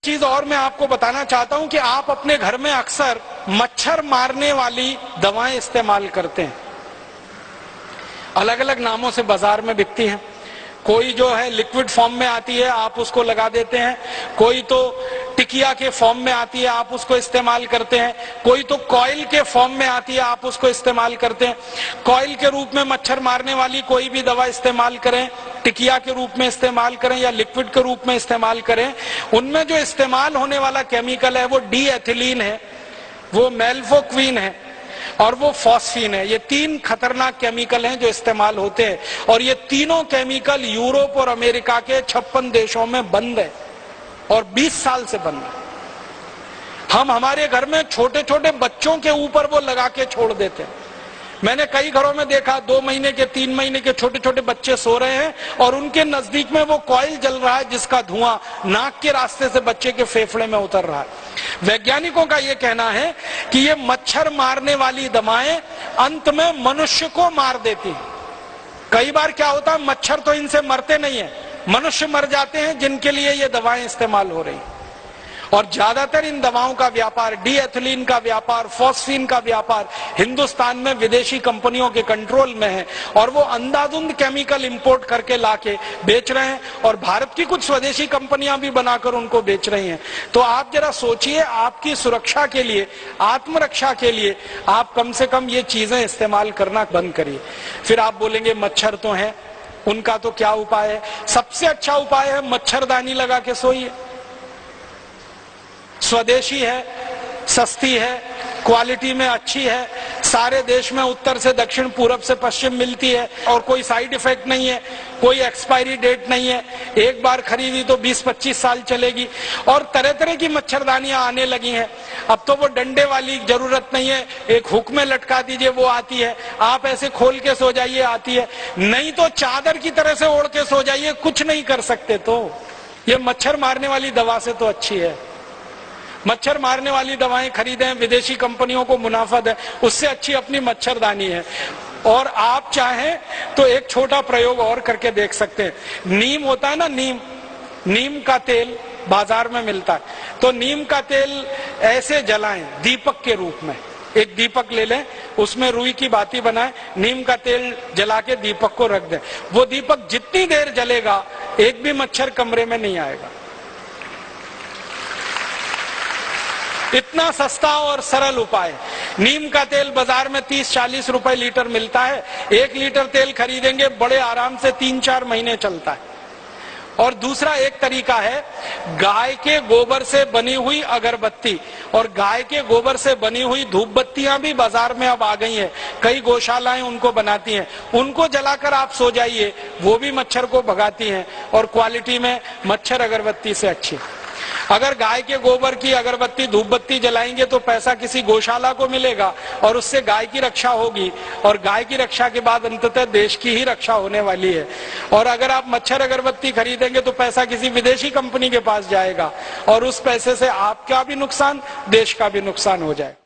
चीज और मैं आपको बताना चाहता हूं कि आप अपने घर में अक्सर मच्छर मारने वाली दवाएं इस्तेमाल करते हैं। अलग अलग नामों से बाजार में बिकती हैं। कोई जो है लिक्विड फॉर्म में आती है, आप उसको लगा देते हैं। कोई तो टिकिया के फॉर्म में आती है, आप उसको इस्तेमाल करते हैं। कोई तो कॉइल के फॉर्म में आती है, आप उसको इस्तेमाल करते हैं। कॉइल के रूप में मच्छर मारने वाली कोई भी दवा इस्तेमाल करें, टिकिया के रूप में इस्तेमाल करें या लिक्विड के रूप में इस्तेमाल करें, उनमें जो इस्तेमाल होने वाला केमिकल है वो डी एथिलीन है, वो मेल्फोक्विन है और वो फॉस्फीन है। ये तीन खतरनाक केमिकल हैं जो इस्तेमाल होते हैं और ये तीनों केमिकल यूरोप और अमेरिका के 56 देशों में बंद है और 20 साल से बंद है। हम हमारे घर में छोटे छोटे बच्चों के ऊपर वो लगा के छोड़ देते हैं। मैंने कई घरों में देखा 2 महीने के 3 महीने के छोटे छोटे बच्चे सो रहे हैं और उनके नजदीक में वो कॉइल जल रहा है जिसका धुआं नाक के रास्ते से बच्चे के फेफड़े में उतर रहा है। वैज्ञानिकों का यह कहना है कि ये मच्छर मारने वाली दवाएं अंत में मनुष्य को मार देती हैं। कई बार क्या होता है, मच्छर तो इनसे मरते नहीं है, मनुष्य मर जाते हैं जिनके लिए ये दवाएं इस्तेमाल हो रही। और ज्यादातर इन दवाओं का व्यापार, डी एथिलीन का व्यापार, फॉस्फीन का व्यापार हिंदुस्तान में विदेशी कंपनियों के कंट्रोल में है और वो अंधाधुंध केमिकल इंपोर्ट करके लाके बेच रहे हैं और भारत की कुछ स्वदेशी कंपनियां भी बनाकर उनको बेच रही हैं। तो आप जरा सोचिए, आपकी सुरक्षा के लिए, आत्मरक्षा के लिए आप कम से कम ये चीजें इस्तेमाल करना बंद करिए। फिर आप बोलेंगे मच्छर तो है, उनका तो क्या उपाय है? सबसे अच्छा उपाय है मच्छरदानी लगा के सोइए। स्वदेशी है, सस्ती है, क्वालिटी में अच्छी है, सारे देश में उत्तर से दक्षिण पूरब से पश्चिम मिलती है और कोई साइड इफेक्ट नहीं है, कोई एक्सपायरी डेट नहीं है। एक बार खरीदी तो 20-25 साल चलेगी और तरह तरह की मच्छरदानियां आने लगी हैं। अब तो वो डंडे वाली जरूरत नहीं है, एक हुक में लटका दीजिए वो आती है, आप ऐसे खोल के सो जाइए आती है, नहीं तो चादर की तरह से ओढ़ के सो जाइए, कुछ नहीं कर सकते। तो ये मच्छर मारने वाली दवा से तो अच्छी है। मच्छर मारने वाली दवाएं खरीदें, विदेशी कंपनियों को मुनाफा दें, उससे अच्छी अपनी मच्छरदानी है। और आप चाहें तो एक छोटा प्रयोग और करके देख सकते हैं। नीम होता है ना, नीम का तेल बाजार में मिलता है, तो नीम का तेल ऐसे जलाएं दीपक के रूप में। एक दीपक ले लें, उसमें रुई की बाती बनाएं, नीम का तेल जला के दीपक को रख दें। वो दीपक जितनी देर जलेगा एक भी मच्छर कमरे में नहीं आएगा। इतना सस्ता और सरल उपाय। नीम का तेल बाजार में 30-40 रुपए लीटर मिलता है। 1 लीटर तेल खरीदेंगे, बड़े आराम से 3-4 महीने चलता है। और दूसरा एक तरीका है, गाय के गोबर से बनी हुई अगरबत्ती और गाय के गोबर से बनी हुई धूप बत्तियां भी बाजार में अब आ गई हैं। कई गौशालाएं उनको बनाती हैं, उनको जलाकर आप सो जाइए, वो भी मच्छर को भगाती हैं और क्वालिटी में मच्छर अगरबत्ती से अच्छी। अगर गाय के गोबर की अगरबत्ती धूप बत्ती जलाएंगे तो पैसा किसी गौशाला को मिलेगा और उससे गाय की रक्षा होगी और गाय की रक्षा के बाद अंततः देश की ही रक्षा होने वाली है। और अगर आप मच्छर अगरबत्ती खरीदेंगे तो पैसा किसी विदेशी कंपनी के पास जाएगा और उस पैसे से आपका भी नुकसान, देश का भी नुकसान हो जाएगा।